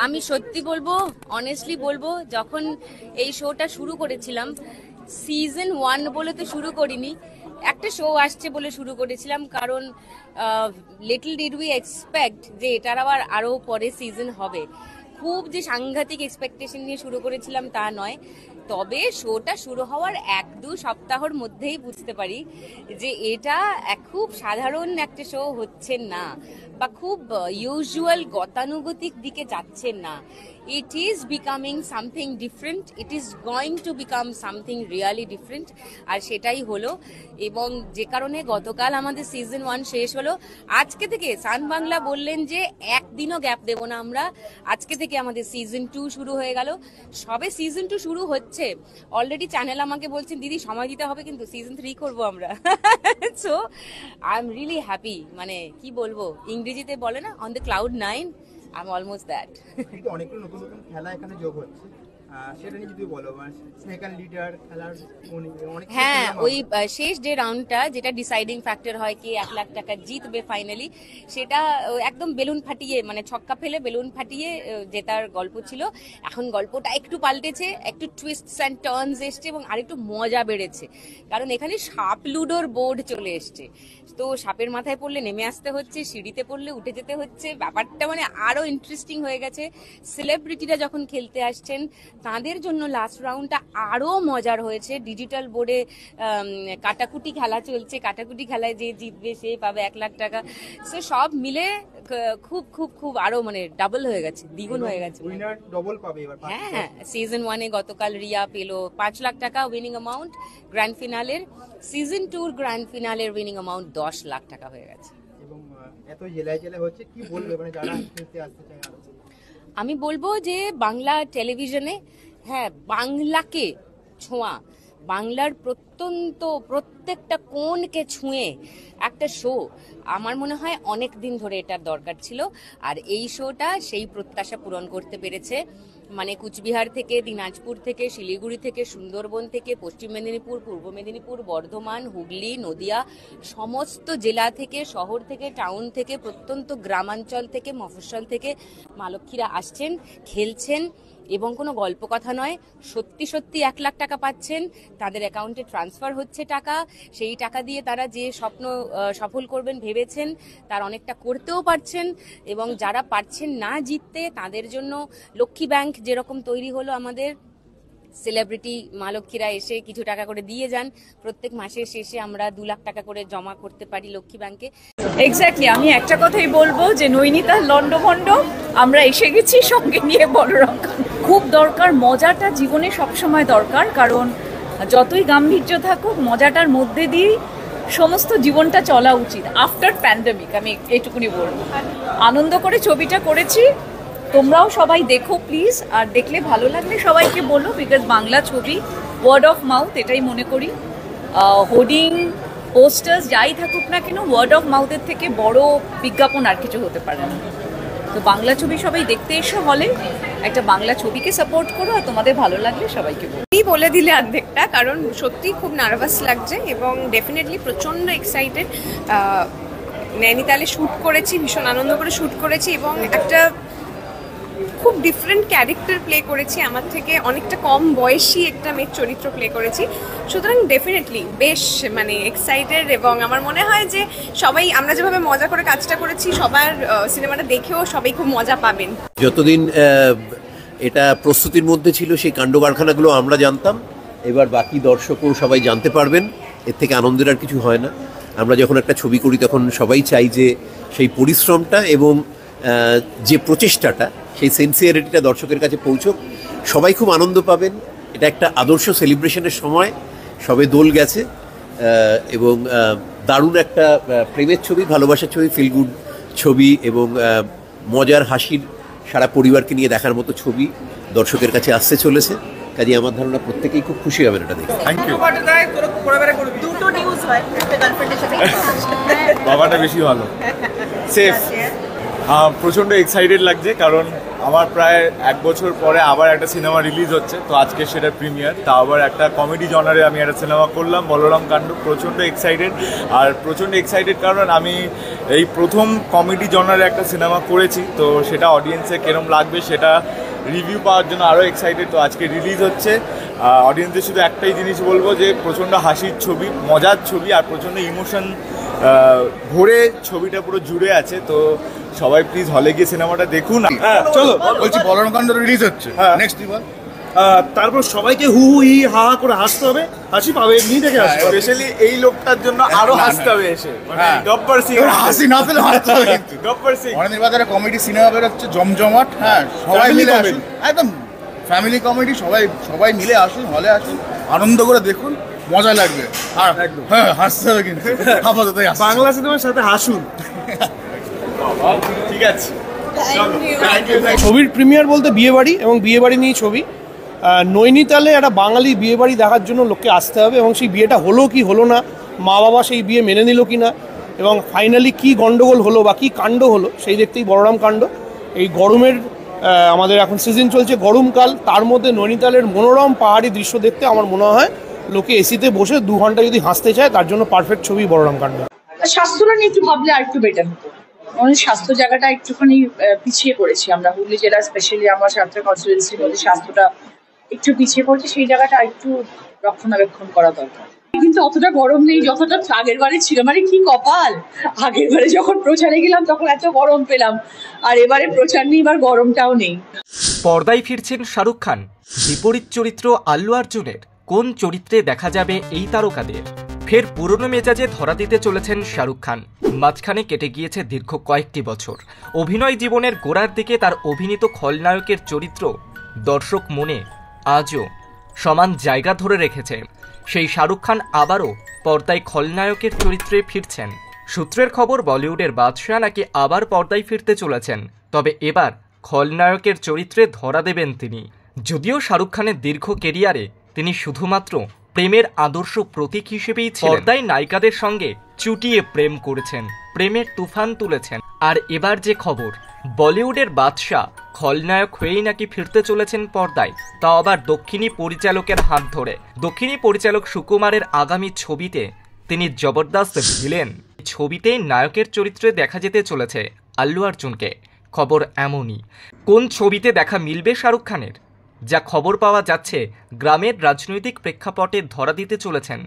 আমি সত্যি বলবো, অনেস্টলি বলবো, যখন এই শোটা শুরু করেছিলাম সিজন 1 বলে তো শুরু করিনি, একটা শো আসছে বলে শুরু করেছিলাম। কারণ লিটল ডিড উই এক্সপেক্ট যে এটার আবার আরো পরে সিজন হবে। খুব যে সাংঘাতিক এক্সপেকটেশন নিয়ে শুরু করেছিলাম তা নয়, তবে শোটা শুরু হওয়ার 1-2 সপ্তাহের মধ্যেই বুঝতে পারি যে এটা খুব সাধারণ একটা শো হচ্ছে না, বা খুব ইউজুয়াল গতানুগতিক দিকে যাচ্ছে না। It is becoming something different, it is going to become something really different, আর সেটাই হলো। এবং যে কারণে গতকাল আমাদের সিজন 1 শেষ হলো, আজকে থেকে সান বাংলা বললেন যে একদিনও গ্যাপ দেব না আমরা, আজকে থেকে আমাদের সিজন 2 শুরু হয়ে গেল। সবে সিজন 2 শুরু হচ্ছে, অলরেডি চ্যানেল আমাকে বলছেন দিদি সময় দিতে হবে, কিন্তু সিজন 3 করবো আমরা। So I am really happy, মানে কি বলবো, ইংরেজিতে বলে না on the cloud 9, I am almost that. অনেকগুলো নতুন নতুন খেলা এখানে যোগ হচ্ছে, সেটা নিয়ে যদি বলো, স্নেক অ্যান্ড লিডার খেলার হ্যাঁ, ওই শেষ যে রাউন্ডটা যেটা ডিসাইডিং ফ্যাক্টর হয় কি 1 লাখ টাকা জিতবে ফাইনালি, সেটা একদম বেলুন ফাটিয়ে, মানে ছক্কা ফেলে বেলুন ফাটিয়ে জেতার গল্প ছিল। এখন গল্পটা একটু পাল্টেছে, একটু টুইস্টস অ্যান্ড টার্নস এসছে এবং আরেকটু মজা বেড়েছে, কারণ এখানে সাপ লুডোর বোর্ড চলে এসছে। তো সাপের মাথায় পড়লে নেমে আসতে হচ্ছে, সিঁড়িতে পড়লে উঠে যেতে হচ্ছে, ব্যাপারটা মানে আরো ইন্টারেস্টিং হয়ে গেছে। সেলিব্রিটিরা যখন খেলতে আসছেন তাদের জন্য লাস্ট রাউন্ডটা আরো মজার হয়েছে। ডিজিটাল বোর্ডে কাটাকুটি খেলা চলছে, কাটাকুটি খেলায় যে জিতবে সে পাবে 1 লাখ টাকা। সো সব মিলে খুব খুব খুব আরো মানে ডাবল হয়ে গেছে, দ্বিগুণ হয়ে গেছে। হ্যাঁ, সিজন 1-এ গতকাল রিয়া পেল 5 লাখ টাকা উইনিং অ্যামাউন্ট গ্র্যান্ড ফিনালের। সিজন 2-র গ্র্যান্ড ফিনালের উইনিং অ্যামাউন্ট 10 লাখ টাকা হয়ে গেছে। এবং এত জেলায় জেলায় হচ্ছে, কি বলবে মানে যারা খেলতে আসতে চায়? আমি বলবো যে বাংলা টেলিভিশনে, হ্যাঁ, বাংলাকে ছোঁয়া, বাংলার প্রত্যেকটা কোণকে ছুঁয়ে একটা শো, আমার মনে হয় অনেক দিন ধরে এটার দরকার ছিল। আর এই শোটা সেই প্রত্যাশা পূরণ করতে পেরেছে। মানে কুচবিহার থেকে, দিনাজপুর থেকে, শিলিগুড়ি থেকে, সুন্দরবন থেকে, পশ্চিম মেদিনীপুর, পূর্ব মেদিনীপুর, বর্ধমান, হুগলি, নদিয়া, সমস্ত জেলা থেকে, শহর থেকে, টাউন থেকে, প্রত্যন্ত গ্রামাঞ্চল থেকে, মফস্বল থেকে মা লক্ষ্মীরা আসছেন, খেলছেন, এবং কোনো গল্প কথা নয়, সত্যি সত্যি 1 লাখ টাকা পাচ্ছেন, তাদের অ্যাকাউন্টে ট্রান্সফার হচ্ছে টাকা। সেই টাকা দিয়ে তারা যে স্বপ্ন সফল করবেন ভেবেছেন তার অনেকটা করতেও পারছেন। এবং যারা পারছেন না জিততে, তাদের জন্য লক্ষ্মী ব্যাংক যেরকম তৈরি হলো, আমাদের সেলিব্রিটি মা লক্ষ্মীরা এসে কিছু টাকা করে দিয়ে যান, প্রত্যেক মাসের শেষে আমরা 2 লাখ টাকা করে জমা করতে পারি লক্ষ্মী ব্যাংকে। এক্স্যাক্টলি, আমি একটা কথাই বলবো যে নৈনিতাল লন্ডভন্ড আমরা এসে গেছি সঙ্গে নিয়ে বলরাম খান। খুব দরকার, মজাটা জীবনে সবসময় দরকার, কারণ যতই গাম্ভীর্য থাকুক মজাটার মধ্যে দিয়েই সমস্ত জীবনটা চলা উচিত আফটার প্যান্ডেমিক। আমি এইটুকুনি বলবো, আনন্দ করে ছবিটা করেছি, তোমরাও সবাই দেখো প্লিজ, আর দেখলে ভালো লাগলে সবাইকে বলো, বিকজ বাংলা ছবি ওয়ার্ড অফ মাউথ, এটাই মনে করি। হোর্ডিং, পোস্টার্স যাই থাকুক না কেন, ওয়ার্ড অফ মাউথের থেকে বড় বিজ্ঞাপন আর কিছু হতে পারে না। তো বাংলা ছবি সবাই দেখতে এসো হলে, একটা বাংলা ছবিকে সাপোর্ট করো, আর তোমাদের ভালো লাগলে সবাইকে বলে দিলে অর্ধেকটা, কারণ সত্যি খুব নার্ভাস লাগছে এবং ডেফিনেটলি প্রচণ্ড এক্সাইটেড। নৈনিতালে শ্যুট করেছি, ভীষণ আনন্দ করে শ্যুট করেছি, এবং একটা খুব ডিফারেন্ট ক্যারেক্টার প্লে করেছি, আমার থেকে অনেকটা কম বয়সী একটা মেয়ের চরিত্র প্লে করেছি। সুতরাং ডেফিনেটলি বেশ মানে এক্সাইটেড, এবং আমার মনে হয় যে সবাই আমরা যেভাবে মজা করে কাজটা করেছি, সবার সিনেমাটা দেখেও সবাই খুব মজা পাবেন। যতদিন এটা প্রস্তুতির মধ্যে ছিল সেই কাণ্ড কারখানাগুলো আমরা জানতাম, এবার বাকি দর্শকও সবাই জানতে পারবেন। এর থেকে আনন্দের আর কিছু হয় না। আমরা যখন একটা ছবি করি তখন সবাই চাই যে সেই পরিশ্রমটা এবং যে প্রচেষ্টাটা, সেই সিনসিয়ারিটিটা দর্শকের কাছে পৌঁছক। সবাই খুব আনন্দ পাবেন। এটা একটা আদর্শ সেলিব্রেশনের সময়, সবে দোল গেছে, এবং দারুণ একটা প্রেমের ছবি, ভালোবাসার ছবি, ফিল গুড ছবি, এবং মজার হাসির সারা পরিবারকে নিয়ে দেখার মতো ছবি দর্শকের কাছে আসতে চলেছে। কাজে আমার ধারণা প্রত্যেকেই খুব খুশি হবেন এটা দেখে। Thank you. দুটো নিউজ হয়, একটা গার্লফ্রেন্ডের সাথে বাবাটা বেশি ভালো, সেফ। প্রচণ্ড এক্সাইটেড লাগছে, কারণ আমার প্রায় 1 বছর পরে আবার একটা সিনেমা রিলিজ হচ্ছে, তো আজকে সেটা প্রিমিয়ার। তা আবার একটা কমেডি জনারে আমি একটা সিনেমা করলাম, বলরাম কাণ্ড। প্রচণ্ড এক্সাইটেড, আর প্রচণ্ড এক্সাইটেড কারণ আমি এই প্রথম কমেডি জনারে একটা সিনেমা করেছি, তো সেটা অডিয়েন্সে কেরম লাগবে সেটা রিভিউ পাওয়ার জন্য আরও এক্সাইটেড। তো আজকে রিলিজ হচ্ছে, অডিয়েন্সদের শুধু একটাই জিনিস বলবো যে প্রচণ্ড হাসির ছবি, মজার ছবি, আর প্রচণ্ড ইমোশন ভরে ছবিটা পুরো জুড়ে আছে। তো সবাই প্লিজ হলে গিয়ে সিনেমাটা দেখুন। চলো বলছি বলরাম কাণ্ড রিলিজ হচ্ছে নেক্সট বল, তারপর সবাইকে হু হু হি হা হা করে হাসতে হবে, হাসি পাবে এমনি থেকে হাসি পাবে। স্পেশালি এই লোকটার জন্য আরো হাসতে হবে এসে, মানে গব্বর সিং হাসি না পেলে হাসতে হবে কিন্তু। গব্বর সিং অনেকদিন বাজারে কমেডি সিনেমা বেরোচ্ছে জমজমাট, হ্যাঁ সবাই মিলে আসুন, একদম ফ্যামিলি কমেডি, সবাই মিলে আসুন, হলে আসুন, আনন্দ করে দেখুন, মজা লাগবে। আর হ্যাঁ হাসতে হবে কিন্তু, আপাতত বাংলা সিনেমার সাথে হাসুন। ঠিক আছে। ছবির প্রিমিয়ার বলতে বিয়েবাড়ি, এবং বিয়েবাড়ি নিয়ে ছবি। নৈনিতালে একটা বাঙালি বিয়েবাড়ি দেখার জন্য লোককে আসতে হবে, এবং সেই বিয়েটা হলো কি হলো না, মা বাবা সেই বিয়ে মেনে নিল কি না, এবং ফাইনালি কি গন্ডগোল হলো বা কি কাণ্ড হলো সেই দেখতেই বলরাম কাণ্ড। এই গরমের আমাদের এখন সিজন চলছে, গরমকাল, তার মধ্যে নৈনিতালের মনোরম পাহাড়ি দৃশ্য দেখতে আমার মনে হয় লোকে এসিতে বসে 2 ঘন্টা যদি হাসতে চায় তার জন্য পারফেক্ট ছবি বলরাম কাণ্ড। স্বাস্থ্যটা নিয়ে একটু ভাবলে আর একটু বেটার হতো। আমাদের স্বাস্থ্য জায়গাটা একটুখানি পিছিয়ে পড়েছি আমরা, হুগলি জেলা স্পেশালি আমার সাতটা কনস্টিটুয়েন্সির মধ্যে স্বাস্থ্যটা একটু পিছিয়ে পড়ছে, সেই জায়গাটা একটু রক্ষণাবেক্ষণ করা দরকার। কিন্তু অতটা গরম নেই যতটা আগের বারে ছিল, মানে কি কপাল, আগের বারে যখন প্রচারে গেলাম তখন এত গরম পেলাম, আর এবারে প্রচার নেই, এবার গরমটাও নেই। পর্দায় ফিরছেন শাহরুখ খান, বিপরীত চরিত্র আল্লু অর্জুনের। কোন চরিত্রে দেখা যাবে এই তারকাদের? ফের পুরনো মেজাজে ধরা দিতে চলেছেন শাহরুখ খান। মাঝখানে কেটে গিয়েছে দীর্ঘ কয়েকটি বছর। অভিনয় জীবনের গোড়ার দিকে তার অভিনীত খলনায়কের চরিত্র দর্শক মনে আজও সমান জায়গা ধরে রেখেছে। সেই শাহরুখ খান আবারও পর্দায় খলনায়কের চরিত্রে ফিরছেন। সূত্রের খবর, বলিউডের বাদশাহ নাকি আবার পর্দায় ফিরতে চলেছেন, তবে এবার খলনায়কের চরিত্রে ধরা দেবেন তিনি। যদিও শাহরুখ খানের দীর্ঘ কেরিয়ারে তিনি শুধুমাত্র প্রেমের আদর্শ প্রতীক হিসেবেই পর্দায় নায়িকাদের সঙ্গে চুটিয়ে প্রেম করেছেন, প্রেমের তুফান তুলেছেন। আর এবার যে খবর, বলিউডের বাদশাহ খলনায়ক হয়েই নাকি ফিরতে চলেছেন পর্দায়, তা আবার দক্ষিণী পরিচালকের হাত ধরে। দক্ষিণী পরিচালক সুকুমারের আগামী ছবিতে তিনি জবরদস্ত ভিলেন। ছবিতেই নায়কের চরিত্রে দেখা যেতে চলেছে আল্লু অর্জুনকে। খবর এমনই। কোন ছবিতে দেখা মিলবে শাহরুখ খানের? যা খবর পাওয়া যাচ্ছে, গ্রামের রাজনৈতিক প্রেক্ষাপটে ধরা দিতে চলেছেন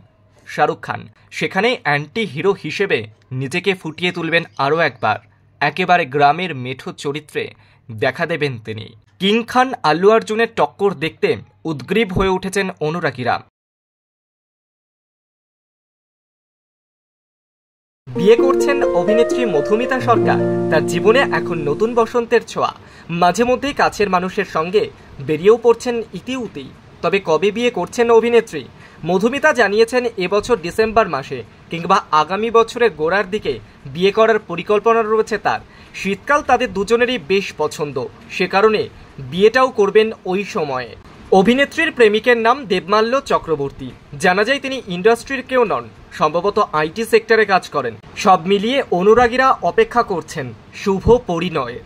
শাহরুখ খান। সেখানে অ্যান্টি হিরো হিসেবে নিজেকে ফুটিয়ে তুলবেন আরও একবার। একেবারে গ্রামের মেঠো চরিত্রে দেখা দেবেন তিনি। কিং খান আল্লু অর্জুনের টক্কর দেখতে উদ্গ্রীব হয়ে উঠেছেন অনুরাগীরা। বিয়ে করছেন অভিনেত্রী মধুমিতা সরকার। তার জীবনে এখন নতুন বসন্তের ছোঁয়া। মাঝে মধ্যেই কাছের মানুষের সঙ্গে বেরিয়েও পড়ছেন ইতিউতি। তবে কবে বিয়ে করছেন অভিনেত্রী? মধুমিতা জানিয়েছেন এবছর ডিসেম্বর মাসে কিংবা আগামী বছরের গোড়ার দিকে বিয়ে করার পরিকল্পনা রয়েছে তার। শীতকাল তাদের দুজনেরই বেশ পছন্দ, সে কারণে বিয়েটাও করবেন ওই সময়ে। অভিনেত্রীর প্রেমিকের নাম দেবমাল্য চক্রবর্তী। জানা যায় তিনি ইন্ডাস্ট্রির কেউ নন, সম্ভবত আইটি সেক্টরে কাজ করেন। সব মিলিয়ে অনুরাগীরা অপেক্ষা করছেন শুভ পরিণয়ের।